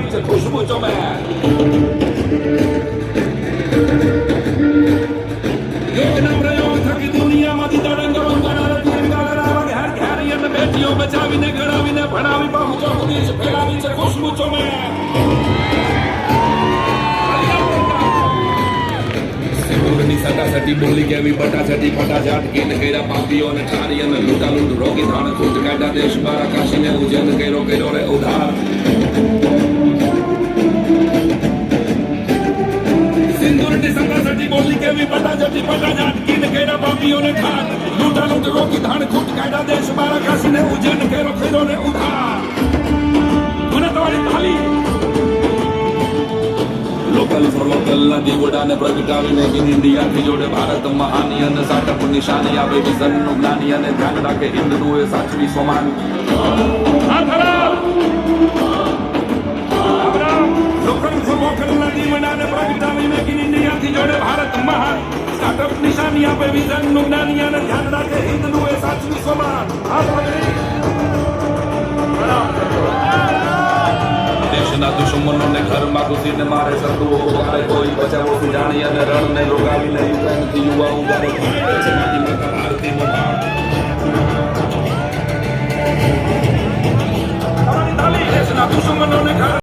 ફેલાવી છે ખુશ્બુ ચોમે એક નમ્ર યોગ થકી દુનિયામાંથી તરંગ બંગાળા તિરંગા ઘર ઘેરી અને બેટીઓ બચાવીને ઘડાવીને ભણાવી પહોંચો સુધી ફેલાવી છે ખુશ્બુ ચોમે સિંદૂરની સટાસટી બોલી કેવી બટાસટી ફટાઝાટ કીન કર્યા પાપીઓ અને ઠારી અને લૂંટાલૂંટ રોકી ધાણ ખૂટ કાઢ્યા દેશ બાર કાશીને ઉજ્જૈન કર્યો રે ઉધાર સિંદૂરની સટાસટી બોલી કેવી બટાસટી ફટાઝાટ કીન કર્યા પાપીઓ અને ઠાર લૂંટાલૂંટ રોકી ધાણ ખૂટ કાઢ્યા દેશ બાર કાશીને ઉજ્જૈન કર્યો રે ઉધાર મને તમારી તાલી લોકલ ફોર લોકલ ના દીવડાને પ્રગટાવીને ઇન ઇન્ડિયાથી જોડે ભારત મહાની અને સાટપ નિશાની આવે વિઝનનું જ્ઞાની અને ધ્યાન રાખે હિન્દુએ સાચવી સ્વમાન લોકલ ફોર લોકલ ના દીવડાને પ્રગટાવીને ઇન ઇન્ડિયાથી જોડે ભારત મહાન સાટપ નિશાની આપે વિઝનનું જ્ઞાની અને ધ્યાન રાખે હિન્દુએ સાચવી સ્વમાન દેશના દુશ્મનોને ઘરમાં ઘૂસીને મારે શત્રુઓ ઉગારે કોઈ બચાવો જાણી અને રણને રોગાવીને યુક્રેનથી યુવા ઉગારે ભારતીય દેશના દુશ્મનોને